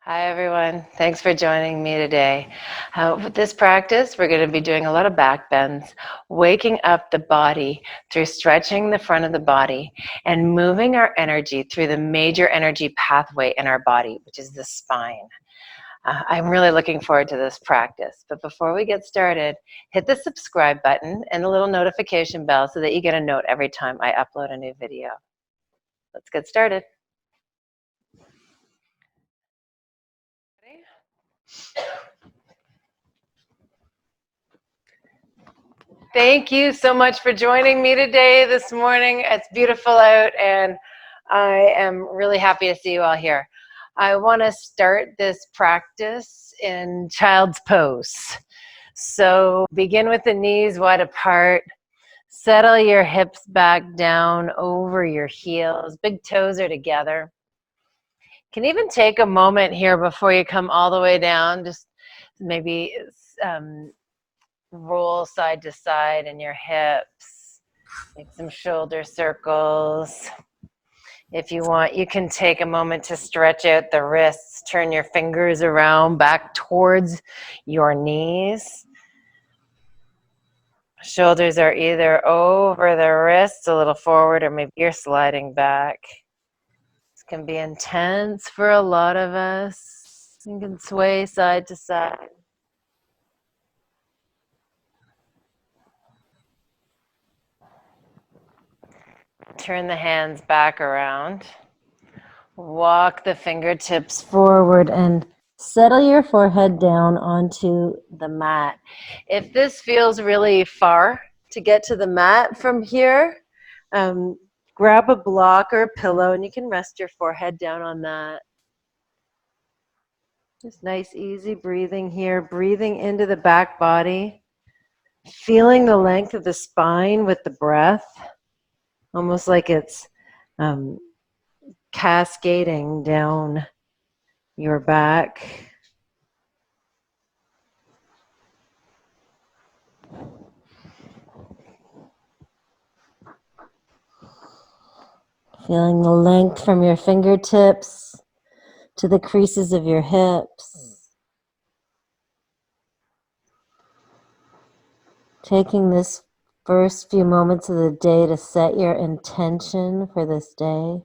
Hi everyone, thanks for joining me today. With this practice, we're going to be doing a lot of back bends, waking up the body through stretching the front of the body and moving our energy through the major energy pathway in our body, which is the spine. I'm really looking forward to this practice, but before we get started, hit the subscribe button and the little notification bell so that you get a note every time I upload a new video. Let's get started. Thank you so much for joining me today, this morning. It's beautiful out, and I am really happy to see you all here. I want to start this practice in child's pose. So begin with the knees wide apart. Settle your hips back down over your heels. Big toes are together. You can even take a moment here before you come all the way down. Just maybe roll side to side in your hips. Make some shoulder circles. If you want, you can take a moment to stretch out the wrists. Turn your fingers around back towards your knees. Shoulders are either over the wrists, a little forward, or maybe you're sliding back. This can be intense for a lot of us. You can sway side to side. Turn the hands back around. Walk the fingertips forward and settle your forehead down onto the mat. If this feels really far to get to the mat from here, grab a block or a pillow and you can rest your forehead down on that. Just nice, easy breathing here, breathing into the back body, feeling the length of the spine with the breath, almost like it's cascading down your back. Feeling the length from your fingertips to the creases of your hips. Taking this first few moments of the day to set your intention for this day.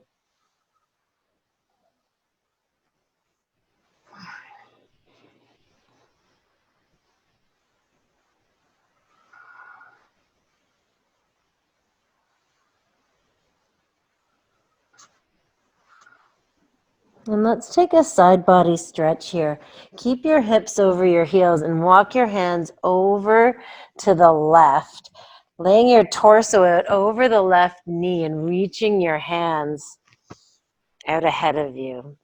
And let's take a side body stretch here. Keep your hips over your heels and walk your hands over to the left, laying your torso out over the left knee and reaching your hands out ahead of you.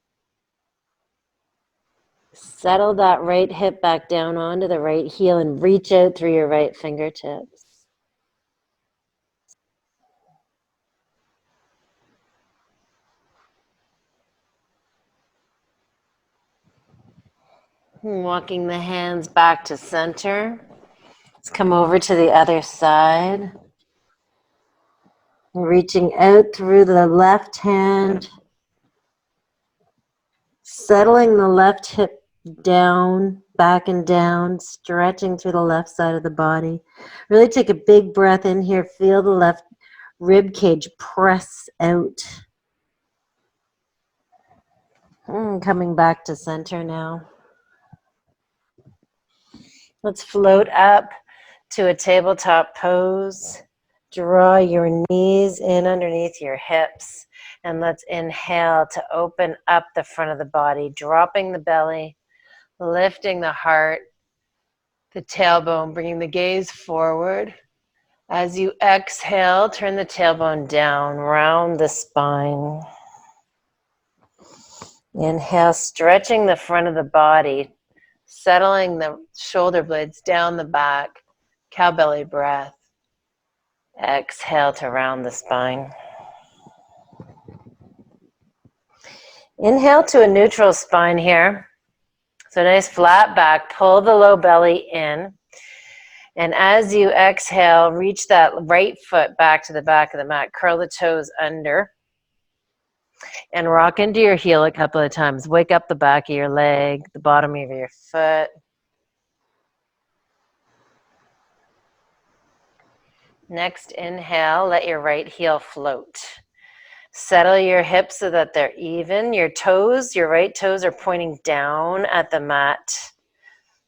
Settle that right hip back down onto the right heel and reach out through your right fingertips. Walking the hands back to center. Let's come over to the other side. Reaching out through the left hand. Settling the left hip down, back and down, stretching through the left side of the body. Really take a big breath in here. Feel the left rib cage press out. Coming back to center now. Let's float up to a tabletop pose. Draw your knees in underneath your hips. And let's inhale to open up the front of the body, dropping the belly, lifting the heart, the tailbone, bringing the gaze forward. As you exhale, turn the tailbone down, round the spine. Inhale, stretching the front of the body, settling the shoulder blades down the back, cow belly breath. Exhale to round the spine. Inhale to a neutral spine here. So nice flat back, pull the low belly in. And as you exhale, reach that right foot back to the back of the mat. Curl the toes under. And rock into your heel a couple of times. Wake up the back of your leg, the bottom of your foot. Next, inhale, let your right heel float. Settle your hips so that they're even. Your toes, your right toes are pointing down at the mat.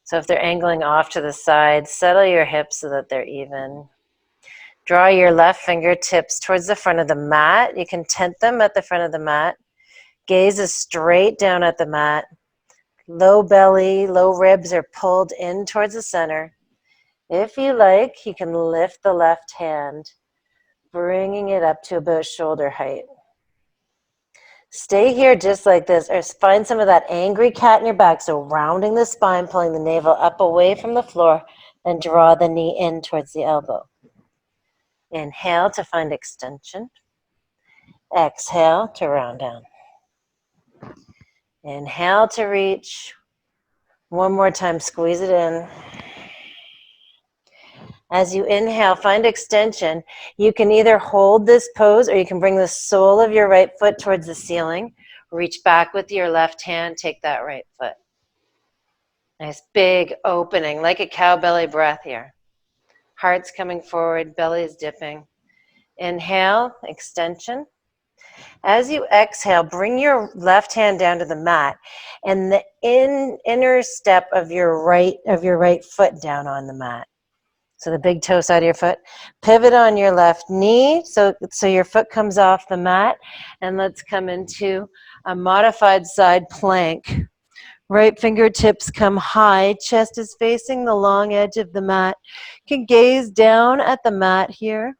So if they're angling off to the side, settle your hips so that they're even. Draw your left fingertips towards the front of the mat. You can tent them at the front of the mat. Gaze is straight down at the mat. Low belly, low ribs are pulled in towards the center. If you like, you can lift the left hand, bringing it up to about shoulder height. Stay here just like this, or find some of that angry cat in your back. So rounding the spine, pulling the navel up away from the floor, and draw the knee in towards the elbow. Inhale to find extension. Exhale to round down. Inhale to reach. One more time, squeeze it in. As you inhale, find extension. You can either hold this pose or you can bring the sole of your right foot towards the ceiling. Reach back with your left hand, take that right foot. Nice big opening, like a cow belly breath here. Heart's coming forward, belly's dipping. Inhale, extension. As you exhale, bring your left hand down to the mat and the inner step of your right foot down on the mat. So the big toe side of your foot. Pivot on your left knee so your foot comes off the mat. And let's come into a modified side plank. Right fingertips come high. Chest is facing the long edge of the mat. You can gaze down at the mat here.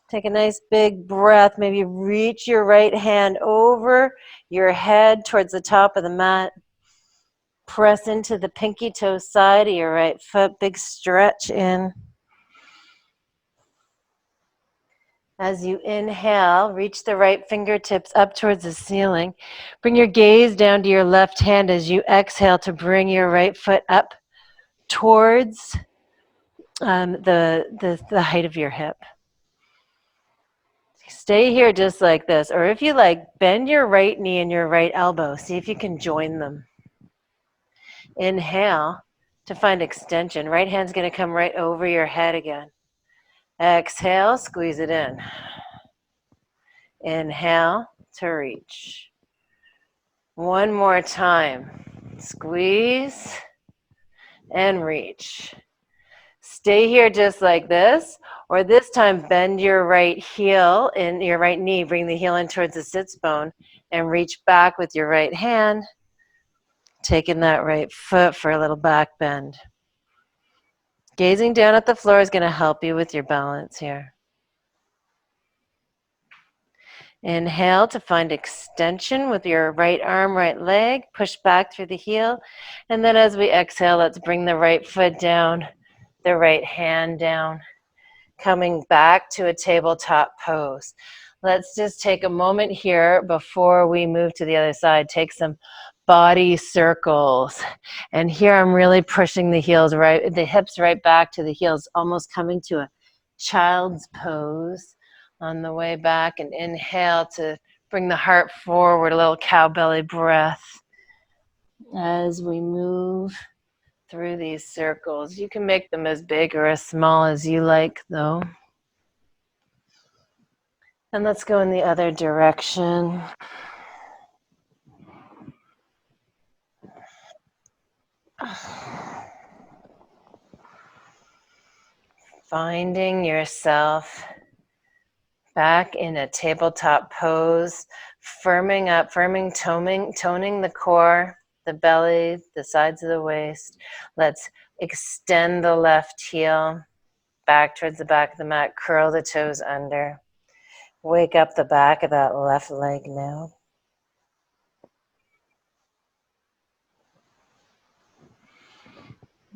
Take a nice big breath. Maybe reach your right hand over your head towards the top of the mat. Press into the pinky toe side of your right foot. Big stretch in. As you inhale, reach the right fingertips up towards the ceiling. Bring your gaze down to your left hand as you exhale to bring your right foot up towards the height of your hip. Stay here just like this. Or if you like, bend your right knee and your right elbow. See if you can join them. Inhale to find extension. Right hand's going to come right over your head again. Exhale, squeeze it in. Inhale to reach. One more time. Squeeze and reach. Stay here just like this, or this time bend your right heel and your right knee, bring the heel in towards the sits bone and reach back with your right hand, taking that right foot for a little back bend. Gazing down at the floor is going to help you with your balance here. Inhale to find extension with your right arm, right leg. Push back through the heel. And then as we exhale, let's bring the right foot down, the right hand down. Coming back to a tabletop pose. Let's just take a moment here before we move to the other side. Take some body circles. And here I'm really pushing the hips right back to the heels, almost coming to a child's pose. On the way back, and inhale to bring the heart forward, a little cow belly breath. As we move through these circles, you can make them as big or as small as you like, though. And let's go in the other direction. Finding yourself back in a tabletop pose, toning the core, the belly, the sides of the waist. Let's extend the left heel back towards the back of the mat, curl the toes under. Wake up the back of that left leg now.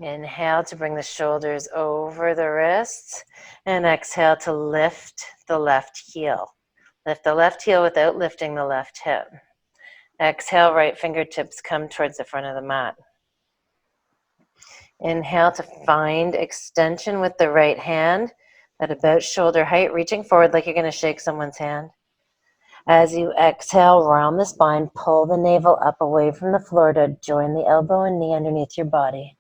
Inhale to bring the shoulders over the wrists, and exhale to lift the left heel. Lift the left heel without lifting the left hip. Exhale, right fingertips come towards the front of the mat. Inhale to find extension with the right hand at about shoulder height, reaching forward like you're going to shake someone's hand. As you exhale, round the spine, pull the navel up away from the floor to join the elbow and knee underneath your body.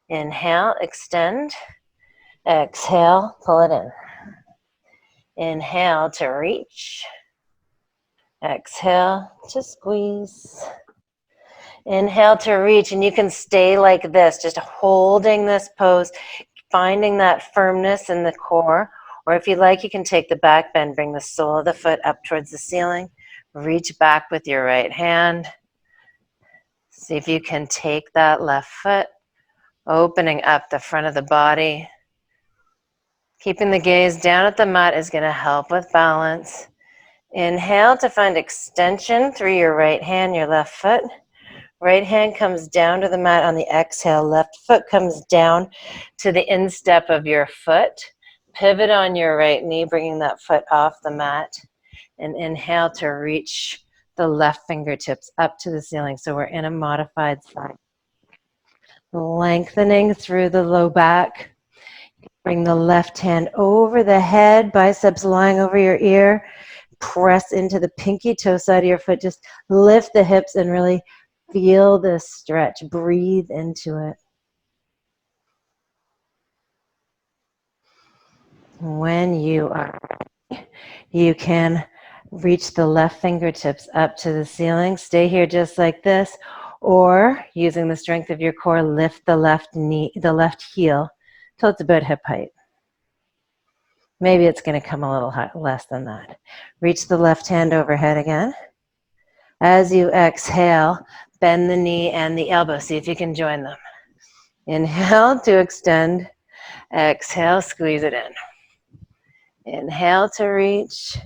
Inhale, extend. Exhale, pull it in. Inhale to reach. Exhale to squeeze. Inhale to reach, and you can stay like this, just holding this pose, finding that firmness in the core. Or if you like, you can take the back bend, bring the sole of the foot up towards the ceiling, reach back with your right hand. See if you can take that left foot, opening up the front of the body. Keeping the gaze down at the mat is going to help with balance. Inhale to find extension through your right hand, your left foot. Right hand comes down to the mat on the exhale. Left foot comes down to the instep of your foot. Pivot on your right knee, bringing that foot off the mat. And inhale to reach the left fingertips up to the ceiling. So we're in a modified side. Lengthening through the low back. Bring the left hand over the head, biceps lying over your ear. Press into the pinky toe side of your foot. Just lift the hips and really feel this stretch. Breathe into it. When you are ready, you can reach the left fingertips up to the ceiling. Stay here just like this. Or using the strength of your core, lift the left knee, the left heel till it's about hip height. Maybe it's going to come a little less than that. Reach the left hand overhead again. As you exhale, bend the knee and the elbow. See if you can join them. Inhale to extend. Exhale, squeeze it in. Inhale to reach.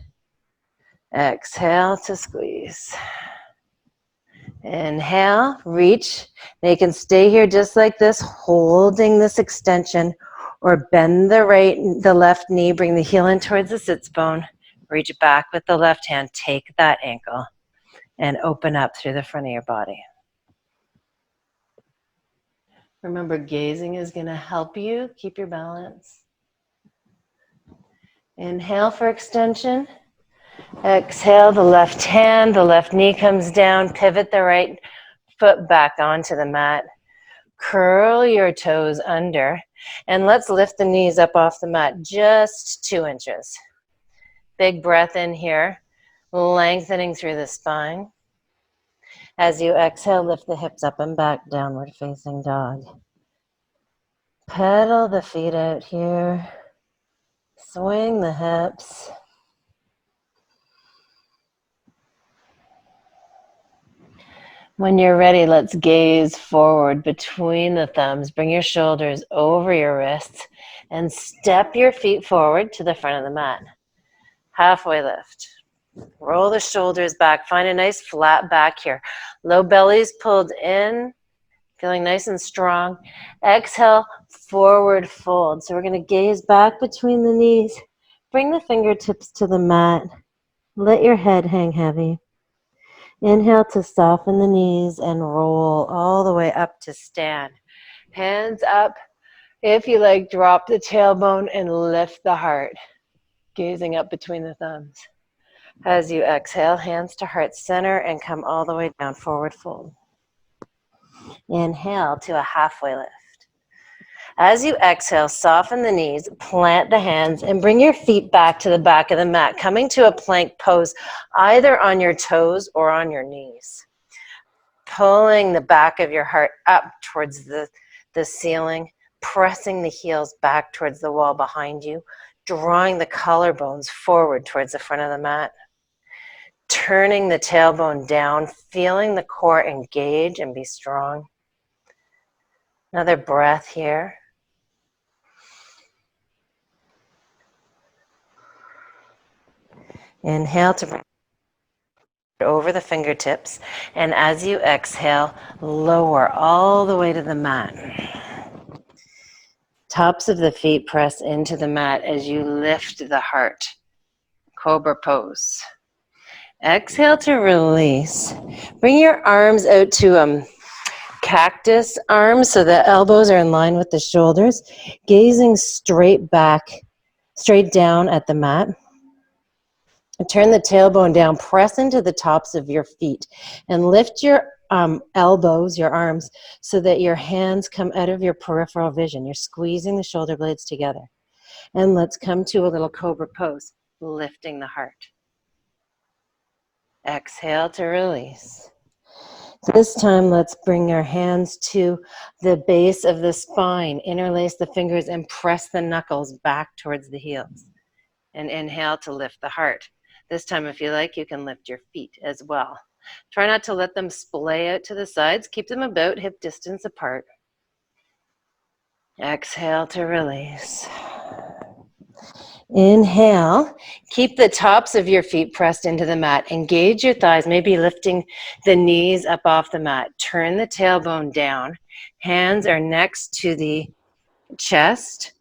Exhale to squeeze. Inhale, reach. Now you can stay here just like this, holding this extension, or bend the left knee, bring the heel in towards the sits bone, reach back with the left hand, take that ankle, and open up through the front of your body. Remember, gazing is going to help you keep your balance. Inhale for extension. Exhale, the left hand, the left knee comes down, pivot the right foot back onto the mat. Curl your toes under, and let's lift the knees up off the mat just 2 inches. Big breath in here, lengthening through the spine. As you exhale, lift the hips up and back, downward facing dog. Pedal the feet out here. Swing the hips. When you're ready, let's gaze forward between the thumbs. Bring your shoulders over your wrists and step your feet forward to the front of the mat. Halfway lift. Roll the shoulders back. Find a nice flat back here. Low belly's pulled in. Feeling nice and strong. Exhale, forward fold. So we're going to gaze back between the knees. Bring the fingertips to the mat. Let your head hang heavy. Inhale to soften the knees and roll all the way up to stand. Hands up. If you like, drop the tailbone and lift the heart. Gazing up between the thumbs. As you exhale, hands to heart center and come all the way down, forward fold. Inhale to a halfway lift. As you exhale, soften the knees, plant the hands, and bring your feet back to the back of the mat, coming to a plank pose, either on your toes or on your knees. Pulling the back of your heart up towards the ceiling, pressing the heels back towards the wall behind you, drawing the collarbones forward towards the front of the mat. Turning the tailbone down, feeling the core engage and be strong. Another breath here. Inhale to bring it over the fingertips, and as you exhale, lower all the way to the mat. Tops of the feet press into the mat as you lift the heart. Cobra Pose. Exhale to release. Bring your arms out to cactus arms so the elbows are in line with the shoulders. Gazing straight back, straight down at the mat. And turn the tailbone down, press into the tops of your feet, and lift your elbows, your arms, so that your hands come out of your peripheral vision. You're squeezing the shoulder blades together. And let's come to a little Cobra Pose, lifting the heart. Exhale to release. This time, let's bring our hands to the base of the spine. Interlace the fingers and press the knuckles back towards the heels. And inhale to lift the heart. This time, if you like, you can lift your feet as well. Try not to let them splay out to the sides. Keep them about hip distance apart. Exhale to release. Inhale, keep the tops of your feet pressed into the mat. Engage your thighs, maybe lifting the knees up off the mat. Turn the tailbone down. Hands are next to the chest,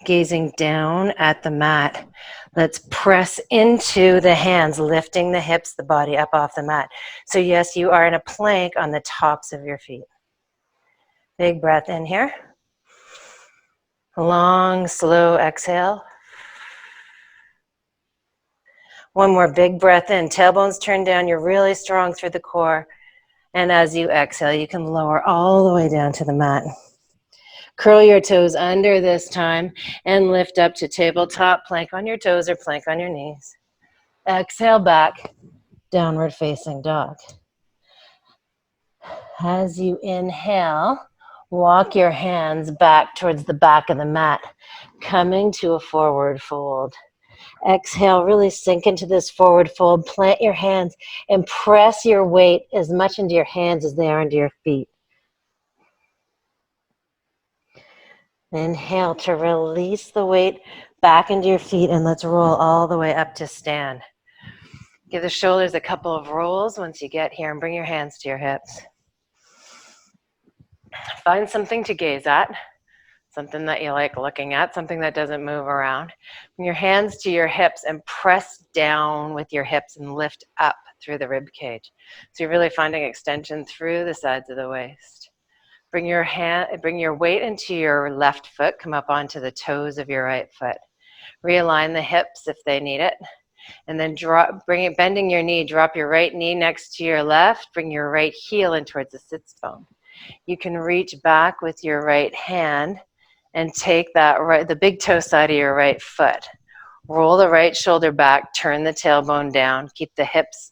gazing down at the mat. Let's press into the hands, lifting the hips, the body up off the mat. So yes, you are in a plank on the tops of your feet. Big breath in here. Long, slow exhale. One more big breath in. Tailbones turn down. You're really strong through the core. And as you exhale, you can lower all the way down to the mat. Curl your toes under this time and lift up to tabletop. Plank on your toes or plank on your knees. Exhale back, downward facing dog. As you inhale, walk your hands back towards the back of the mat, coming to a forward fold. Exhale, really sink into this forward fold. Plant your hands and press your weight as much into your hands as they are into your feet. Inhale to release the weight back into your feet, and let's roll all the way up to stand. Give the shoulders a couple of rolls once you get here and bring your hands to your hips. Find something to gaze at. Something that you like looking at, something that doesn't move around. Bring your hands to your hips and press down with your hips and lift up through the rib cage. So you're really finding extension through the sides of the waist. Bring your weight into your left foot, come up onto the toes of your right foot. Realign the hips if they need it. And then bending your knee, drop your right knee next to your left, bring your right heel in towards the sits bone. You can reach back with your right hand and take the big toe side of your right foot. Roll the right shoulder back, turn the tailbone down, keep the hips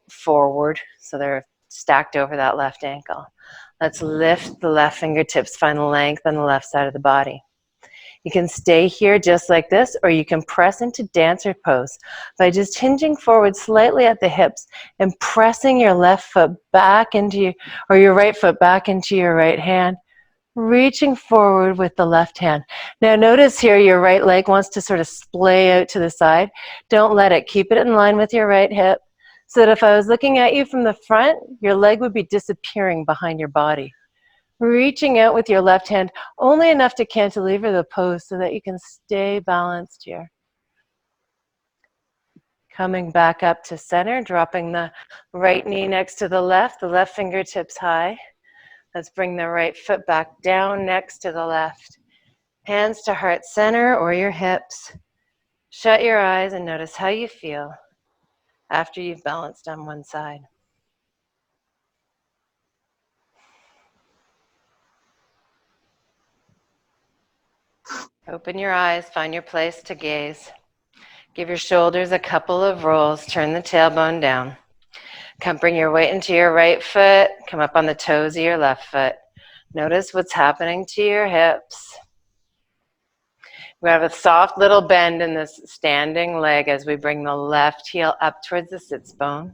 forward so they're stacked over that left ankle. Let's lift the left fingertips, find length on the left side of the body. You can stay here just like this, or you can press into dancer pose by just hinging forward slightly at the hips and pressing your left foot back into your right foot back into your right hand, reaching forward with the left hand. Now notice here your right leg wants to sort of splay out to the side. Don't let it. Keep it in line with your right hip so that if I was looking at you from the front, your leg would be disappearing behind your body. Reaching out with your left hand only enough to cantilever the pose so that you can stay balanced here. Coming back up to center, dropping the right knee next to the left fingertips high. Let's bring the right foot back down next to the left. Hands to heart center or your hips. Shut your eyes and notice how you feel after you've balanced on one side. Open your eyes, find your place to gaze. Give your shoulders a couple of rolls, turn the tailbone down. Bring your weight into your right foot, come up on the toes of your left foot. Notice what's happening to your hips. We have a soft little bend in this standing leg as we bring the left heel up towards the sits bone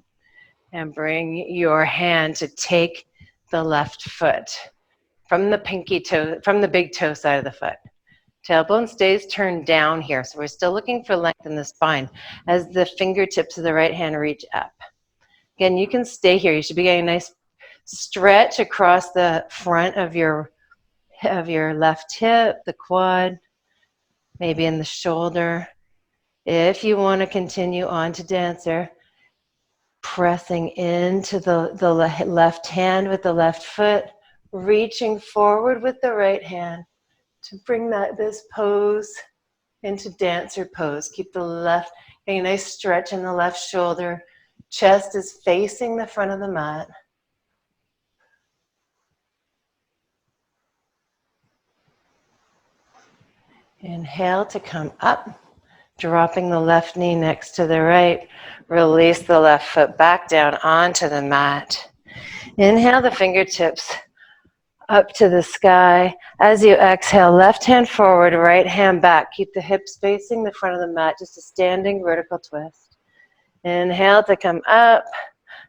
and bring your hand to take the left foot from the pinky toe, from the big toe side of the foot. Tailbone stays turned down here, so we're still looking for length in the spine as the fingertips of the right hand reach up. Again, you can stay here. You should be getting a nice stretch across the front of your left hip, the quad, maybe in the shoulder. If you want to continue on to dancer, pressing into the left hand with the left foot, reaching forward with the right hand to bring this pose into dancer pose. Keep the left, getting a nice stretch in the left shoulder. Chest is facing the front of the mat. Inhale to come up, dropping the left knee next to the right. Release the left foot back down onto the mat. Inhale the fingertips up to the sky. As you exhale, left hand forward, right hand back. Keep the hips facing the front of the mat, just a standing vertical twist. Inhale to come up.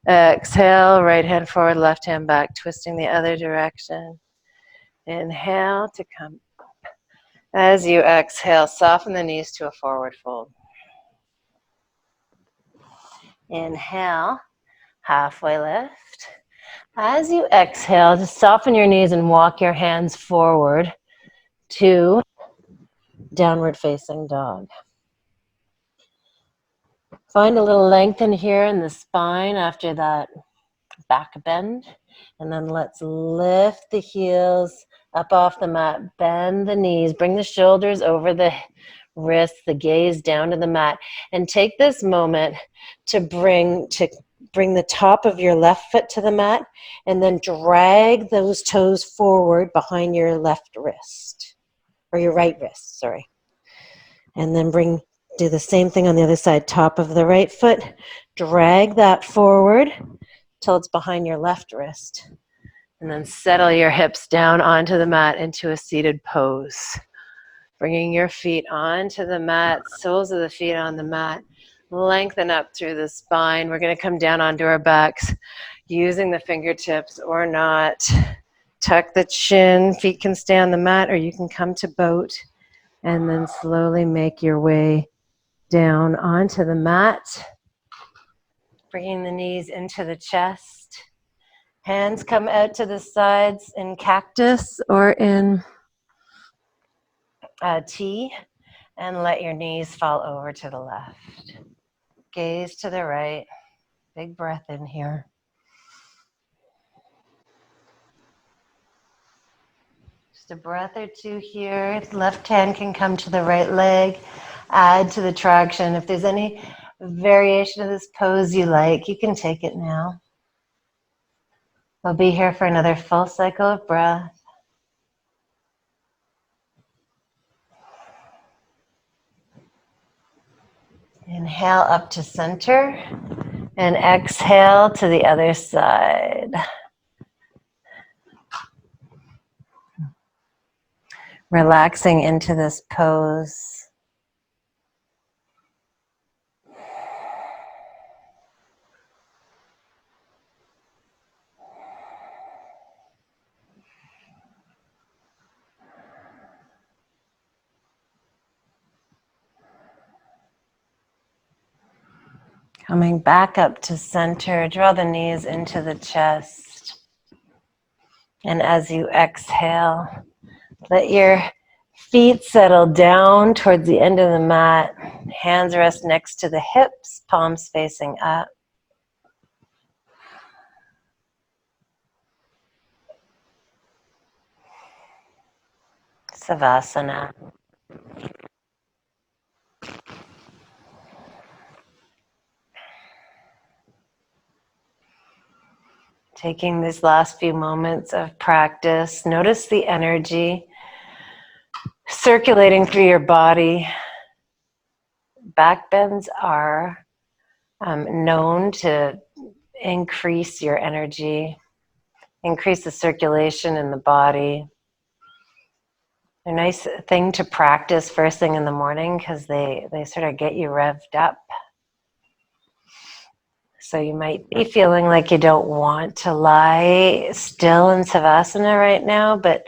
Exhale, right hand forward, left hand back, twisting the other direction. Inhale to come. As you exhale, soften the knees to a forward fold. Inhale, halfway lift. As you exhale, just soften your knees and walk your hands forward to downward facing dog. Find a little lengthen here in the spine after that back bend. And then let's lift the heels up off the mat, bend the knees, bring the shoulders over the wrists, the gaze down to the mat. And take this moment to bring the top of your left foot to the mat and then drag those toes forward behind your left wrist, or your right wrist, sorry. And then do the same thing on the other side, top of the right foot, drag that forward till it's behind your left wrist. And then settle your hips down onto the mat into a seated pose. Bringing your feet onto the mat, soles of the feet on the mat. Lengthen up through the spine. We're going to come down onto our backs using the fingertips or not. Tuck the chin. Feet can stay on the mat or you can come to boat. And then slowly make your way down onto the mat. Bringing the knees into the chest. Hands come out to the sides in cactus or in T, and let your knees fall over to the left. Gaze to the right. Big breath in here. Just a breath or two here. Left hand can come to the right leg. Add to the traction. If there's any variation of this pose you like, you can take it now. We'll be here for another full cycle of breath. Inhale up to center and exhale to the other side. Relaxing into this pose. Coming back up to center, draw the knees into the chest. And as you exhale, let your feet settle down towards the end of the mat. Hands rest next to the hips, palms facing up. Savasana. Taking these last few moments of practice, notice the energy circulating through your body. Backbends are known to increase your energy, increase the circulation in the body. They're a nice thing to practice first thing in the morning because they sort of get you revved up. So you might be feeling like you don't want to lie still in Savasana right now, but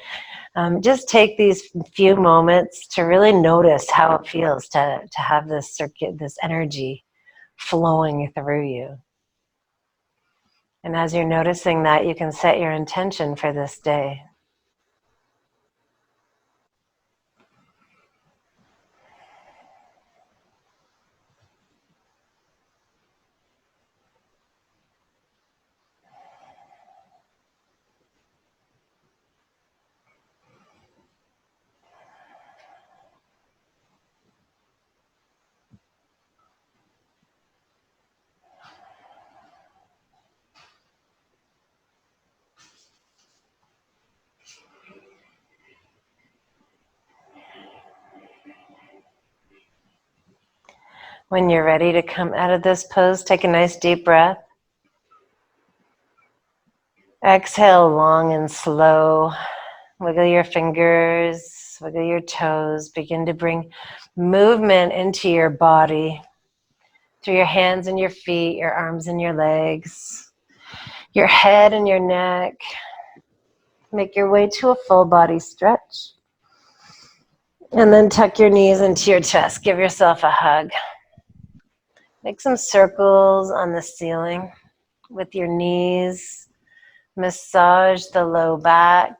just take these few moments to really notice how it feels to have this energy flowing through you. And as you're noticing that, you can set your intention for this day. When you're ready to come out of this pose, take a nice deep breath. Exhale long and slow. Wiggle your fingers, wiggle your toes. Begin to bring movement into your body through your hands and your feet, your arms and your legs, your head and your neck. Make your way to a full body stretch. And then tuck your knees into your chest. Give yourself a hug. Make some circles on the ceiling with your knees. Massage the low back.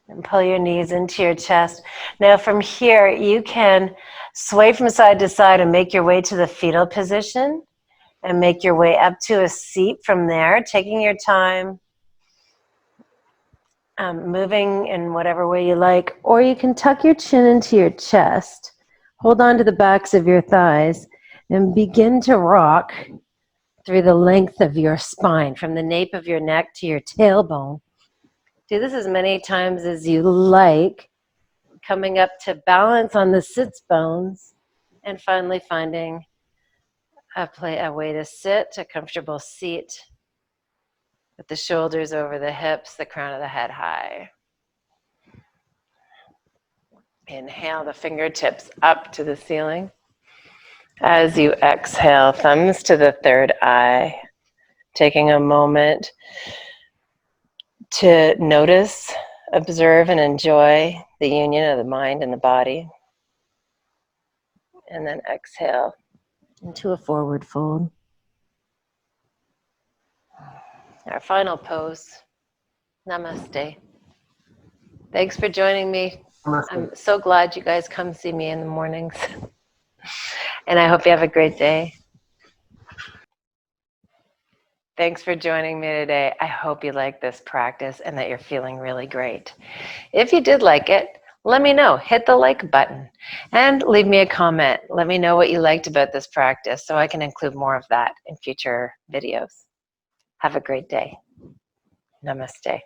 And pull your knees into your chest. Now from here, you can sway from side to side and make your way to the fetal position and make your way up to a seat from there, taking your time, moving in whatever way you like. Or you can tuck your chin into your chest, hold on to the backs of your thighs, and begin to rock through the length of your spine, from the nape of your neck to your tailbone. Do this as many times as you like, coming up to balance on the sits bones, and finally finding a way to sit, a comfortable seat with the shoulders over the hips, the crown of the head high. Inhale the fingertips up to the ceiling. As you exhale, thumbs to the third eye, taking a moment to notice, observe, and enjoy the union of the mind and the body. And then exhale into a forward fold. Our final pose, Namaste. Thanks for joining me. Namaste. I'm so glad you guys come see me in the mornings. And I hope you have a great day. Thanks for joining me today. I hope you like this practice and that you're feeling really great. If you did like it, let me know. Hit the like button and leave me a comment. Let me know what you liked about this practice so I can include more of that in future videos. Have a great day. Namaste.